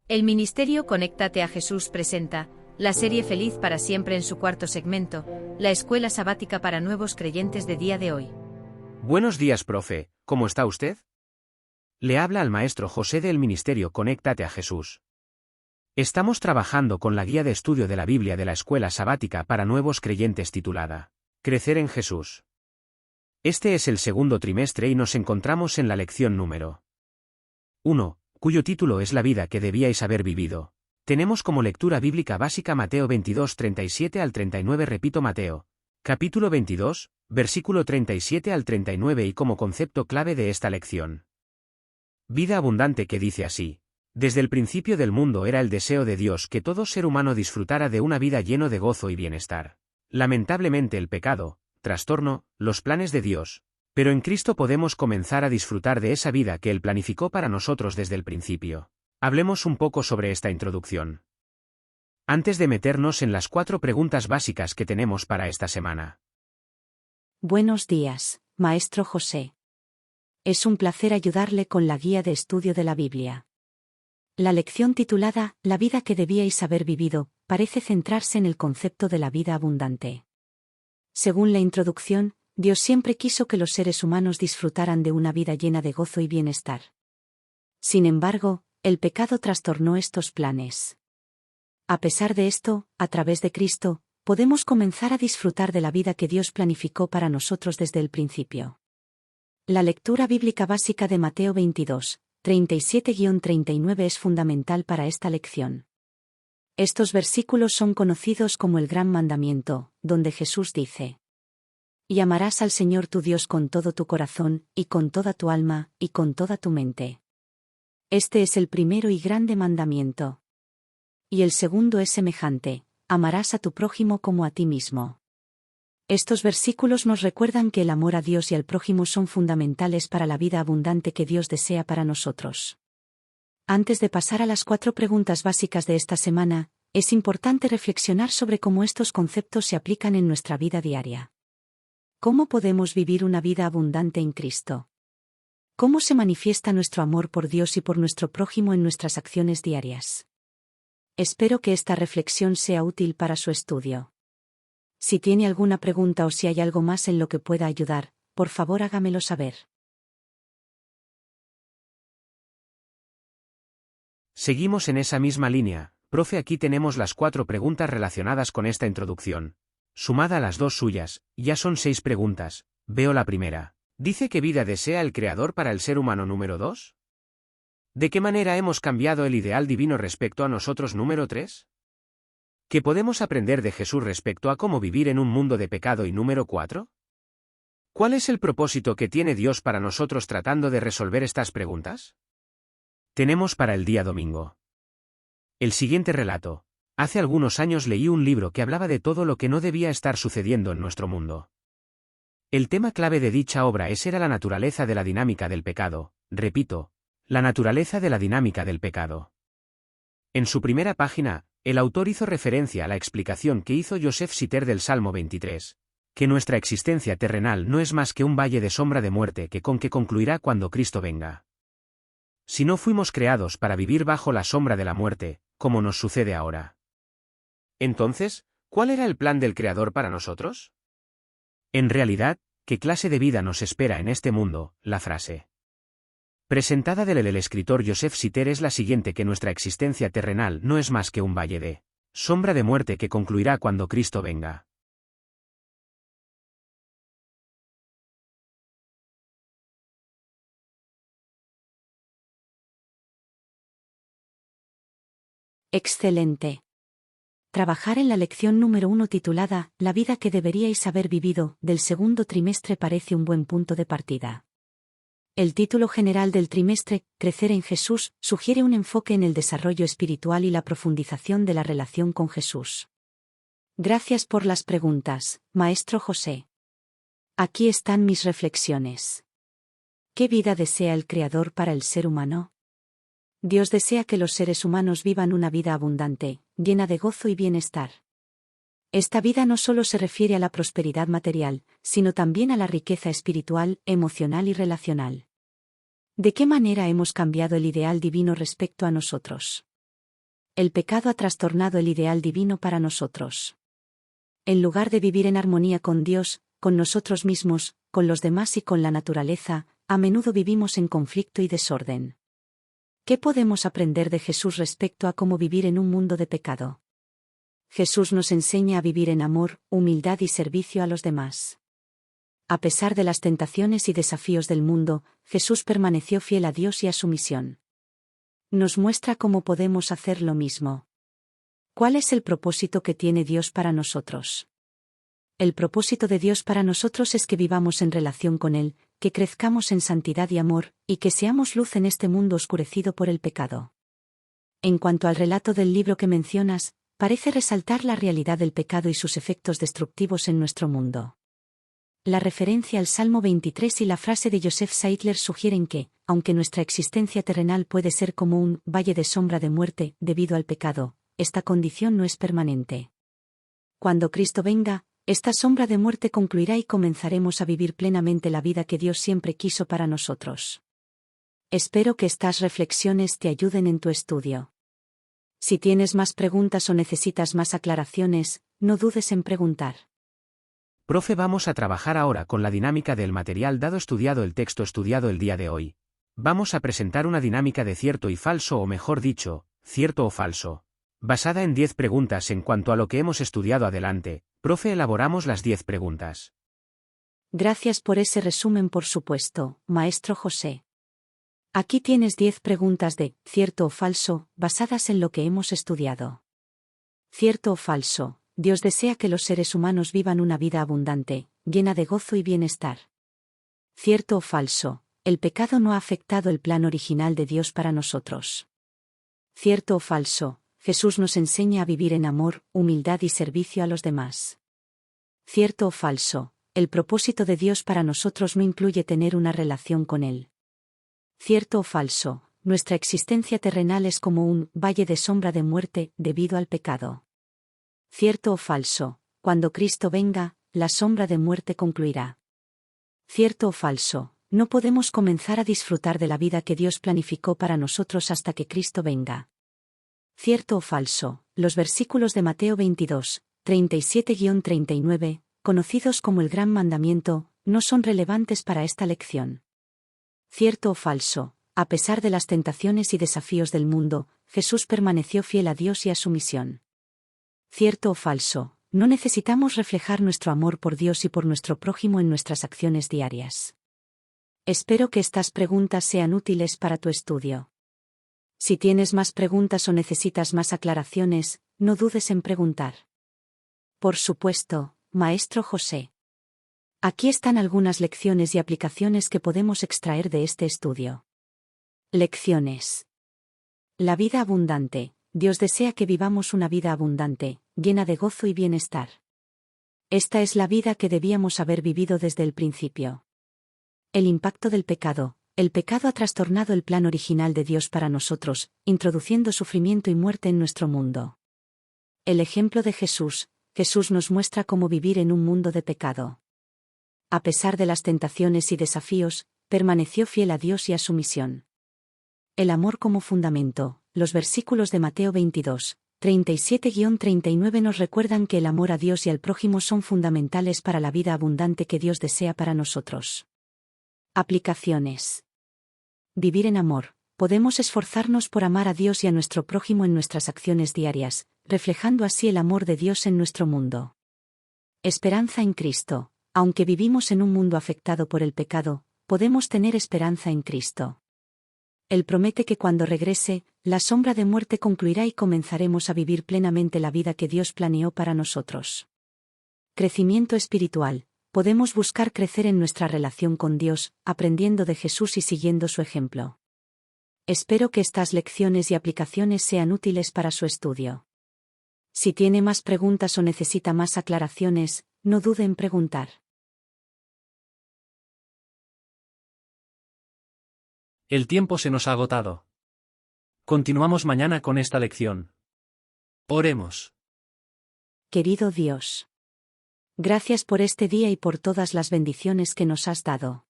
El Ministerio Conéctate a Jesús presenta la serie Feliz para Siempre en su cuarto segmento, la escuela sabática para nuevos creyentes de día de hoy. Buenos días, profe, ¿cómo está usted? Le habla al maestro José del Ministerio Conéctate a Jesús. Estamos trabajando con la guía de estudio de la Biblia de la escuela sabática para nuevos creyentes titulada Crecer en Jesús. Este es el segundo trimestre y nos encontramos en la lección número 1, cuyo título es La vida que debíais haber vivido. Tenemos como lectura bíblica básica Mateo 22, 37 al 39. Repito, Mateo, capítulo 22, versículo 37 al 39, y como concepto clave de esta lección. Vida abundante, que dice así: desde el principio del mundo era el deseo de Dios que todo ser humano disfrutara de una vida lleno de gozo y bienestar. Lamentablemente el pecado trastornó los planes de Dios, pero en Cristo podemos comenzar a disfrutar de esa vida que Él planificó para nosotros desde el principio. Hablemos un poco sobre esta introducción, antes de meternos en las 4 preguntas básicas que tenemos para esta semana. Buenos días, Maestro José. Es un placer ayudarle con la guía de estudio de la Biblia. La lección titulada La vida que debíais haber vivido parece centrarse en el concepto de la vida abundante. Según la introducción, Dios siempre quiso que los seres humanos disfrutaran de una vida llena de gozo y bienestar. Sin embargo, el pecado trastornó estos planes. A pesar de esto, a través de Cristo, podemos comenzar a disfrutar de la vida que Dios planificó para nosotros desde el principio. La lectura bíblica básica de Mateo 22, 37-39 es fundamental para esta lección. Estos versículos son conocidos como el Gran Mandamiento, donde Jesús dice: y amarás al Señor tu Dios con todo tu corazón, y con toda tu alma, y con toda tu mente. Este es el primero y grande mandamiento. Y el segundo es semejante: amarás a tu prójimo como a ti mismo. Estos versículos nos recuerdan que el amor a Dios y al prójimo son fundamentales para la vida abundante que Dios desea para nosotros. Antes de pasar a las 4 preguntas básicas de esta semana, es importante reflexionar sobre cómo estos conceptos se aplican en nuestra vida diaria. ¿Cómo podemos vivir una vida abundante en Cristo? ¿Cómo se manifiesta nuestro amor por Dios y por nuestro prójimo en nuestras acciones diarias? Espero que esta reflexión sea útil para su estudio. Si tiene alguna pregunta o si hay algo más en lo que pueda ayudar, por favor hágamelo saber. Seguimos en esa misma línea, profe. Aquí tenemos las 4 preguntas relacionadas con esta introducción. Sumada a las 2 suyas, ya son 6 preguntas. Veo la primera. ¿Dice qué vida desea el Creador para el ser humano? Número 2. ¿De qué manera hemos cambiado el ideal divino respecto a nosotros? Número 3. ¿Qué podemos aprender de Jesús respecto a cómo vivir en un mundo de pecado? Y número 4. ¿Cuál es el propósito que tiene Dios para nosotros tratando de resolver estas preguntas? Tenemos para el día domingo el siguiente relato. Hace algunos años leí un libro que hablaba de todo lo que no debía estar sucediendo en nuestro mundo. El tema clave de dicha obra era la naturaleza de la dinámica del pecado. Repito, la naturaleza de la dinámica del pecado. En su primera página, el autor hizo referencia a la explicación que hizo Joseph Sitter del Salmo 23, que nuestra existencia terrenal no es más que un valle de sombra de muerte que concluirá cuando Cristo venga. Si no fuimos creados para vivir bajo la sombra de la muerte, como nos sucede ahora. Entonces, ¿cuál era el plan del Creador para nosotros? En realidad, ¿qué clase de vida nos espera en este mundo? La frase presentada del escritor Joseph Sitter es la siguiente: que nuestra existencia terrenal no es más que un valle de sombra de muerte que concluirá cuando Cristo venga. Excelente. Trabajar en la lección número 1 titulada La vida que deberíais haber vivido, del segundo trimestre, parece un buen punto de partida. El título general del trimestre, Crecer en Jesús, sugiere un enfoque en el desarrollo espiritual y la profundización de la relación con Jesús. Gracias por las preguntas, Maestro José. Aquí están mis reflexiones. ¿Qué vida desea el Creador para el ser humano? Dios desea que los seres humanos vivan una vida abundante, llena de gozo y bienestar. Esta vida no solo se refiere a la prosperidad material, sino también a la riqueza espiritual, emocional y relacional. ¿De qué manera hemos cambiado el ideal divino respecto a nosotros? El pecado ha trastornado el ideal divino para nosotros. En lugar de vivir en armonía con Dios, con nosotros mismos, con los demás y con la naturaleza, a menudo vivimos en conflicto y desorden. ¿Qué podemos aprender de Jesús respecto a cómo vivir en un mundo de pecado? Jesús nos enseña a vivir en amor, humildad y servicio a los demás. A pesar de las tentaciones y desafíos del mundo, Jesús permaneció fiel a Dios y a su misión. Nos muestra cómo podemos hacer lo mismo. ¿Cuál es el propósito que tiene Dios para nosotros? El propósito de Dios para nosotros es que vivamos en relación con Él, que crezcamos en santidad y amor, y que seamos luz en este mundo oscurecido por el pecado. En cuanto al relato del libro que mencionas, parece resaltar la realidad del pecado y sus efectos destructivos en nuestro mundo. La referencia al Salmo 23 y la frase de Joseph Seidler sugieren que, aunque nuestra existencia terrenal puede ser como un valle de sombra de muerte debido al pecado, esta condición no es permanente. Cuando Cristo venga, esta sombra de muerte concluirá y comenzaremos a vivir plenamente la vida que Dios siempre quiso para nosotros. Espero que estas reflexiones te ayuden en tu estudio. Si tienes más preguntas o necesitas más aclaraciones, no dudes en preguntar. Profe, vamos a trabajar ahora con la dinámica del material dado estudiado el texto estudiado el día de hoy. Vamos a presentar una dinámica de cierto y falso o mejor dicho, cierto o falso. Basada en 10 preguntas en cuanto a lo que hemos estudiado adelante, profe, elaboramos las 10 preguntas. Gracias por ese resumen, por supuesto, maestro José. Aquí tienes 10 preguntas de cierto o falso, basadas en lo que hemos estudiado. Cierto o falso. Dios desea que los seres humanos vivan una vida abundante, llena de gozo y bienestar. Cierto o falso, el pecado no ha afectado el plan original de Dios para nosotros. Cierto o falso, Jesús nos enseña a vivir en amor, humildad y servicio a los demás. Cierto o falso, el propósito de Dios para nosotros no incluye tener una relación con Él. Cierto o falso, nuestra existencia terrenal es como un valle de sombra de muerte debido al pecado. Cierto o falso, cuando Cristo venga, la sombra de muerte concluirá. Cierto o falso, no podemos comenzar a disfrutar de la vida que Dios planificó para nosotros hasta que Cristo venga. Cierto o falso, los versículos de Mateo 22, 37-39, conocidos como el Gran Mandamiento, no son relevantes para esta lección. Cierto o falso, a pesar de las tentaciones y desafíos del mundo, Jesús permaneció fiel a Dios y a su misión. Cierto o falso, no necesitamos reflejar nuestro amor por Dios y por nuestro prójimo en nuestras acciones diarias. Espero que estas preguntas sean útiles para tu estudio. Si tienes más preguntas o necesitas más aclaraciones, no dudes en preguntar. Por supuesto, maestro José. Aquí están algunas lecciones y aplicaciones que podemos extraer de este estudio. Lecciones. La vida abundante. Dios desea que vivamos una vida abundante, llena de gozo y bienestar. Esta es la vida que debíamos haber vivido desde el principio. El impacto del pecado. El pecado ha trastornado el plan original de Dios para nosotros, introduciendo sufrimiento y muerte en nuestro mundo. El ejemplo de Jesús. Jesús nos muestra cómo vivir en un mundo de pecado. A pesar de las tentaciones y desafíos, permaneció fiel a Dios y a su misión. El amor como fundamento. Los versículos de Mateo 22, 37-39 nos recuerdan que el amor a Dios y al prójimo son fundamentales para la vida abundante que Dios desea para nosotros. Aplicaciones. Vivir en amor. Podemos esforzarnos por amar a Dios y a nuestro prójimo en nuestras acciones diarias, reflejando así el amor de Dios en nuestro mundo. Esperanza en Cristo. Aunque vivimos en un mundo afectado por el pecado, podemos tener esperanza en Cristo. Él promete que cuando regrese, la sombra de muerte concluirá y comenzaremos a vivir plenamente la vida que Dios planeó para nosotros. Crecimiento espiritual. Podemos buscar crecer en nuestra relación con Dios, aprendiendo de Jesús y siguiendo su ejemplo. Espero que estas lecciones y aplicaciones sean útiles para su estudio. Si tiene más preguntas o necesita más aclaraciones, no dude en preguntar. El tiempo se nos ha agotado. Continuamos mañana con esta lección. Oremos. Querido Dios. Gracias por este día y por todas las bendiciones que nos has dado.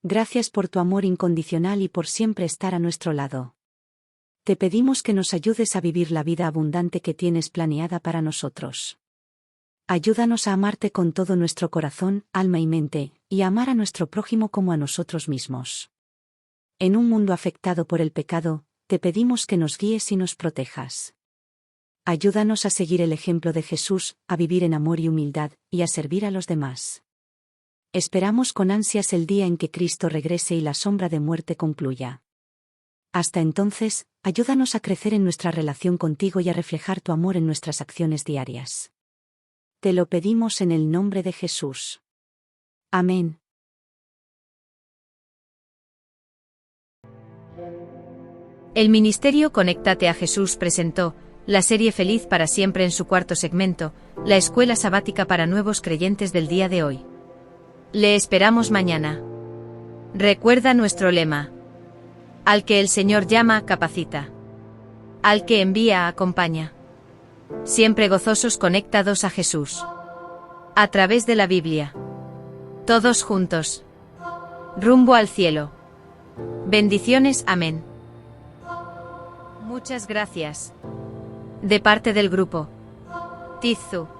Gracias por tu amor incondicional y por siempre estar a nuestro lado. Te pedimos que nos ayudes a vivir la vida abundante que tienes planeada para nosotros. Ayúdanos a amarte con todo nuestro corazón, alma y mente, y a amar a nuestro prójimo como a nosotros mismos. En un mundo afectado por el pecado, te pedimos que nos guíes y nos protejas. Ayúdanos a seguir el ejemplo de Jesús, a vivir en amor y humildad, y a servir a los demás. Esperamos con ansias el día en que Cristo regrese y la sombra de muerte concluya. Hasta entonces, ayúdanos a crecer en nuestra relación contigo y a reflejar tu amor en nuestras acciones diarias. Te lo pedimos en el nombre de Jesús. Amén. El Ministerio Conéctate a Jesús presentó la serie Feliz para siempre en su cuarto segmento, la escuela sabática para nuevos creyentes del día de hoy. Le esperamos mañana. Recuerda nuestro lema. Al que el Señor llama, capacita. Al que envía, acompaña. Siempre gozosos conectados a Jesús. A través de la Biblia. Todos juntos. Rumbo al cielo. Bendiciones, amén. Muchas gracias. De parte del grupo Tizu.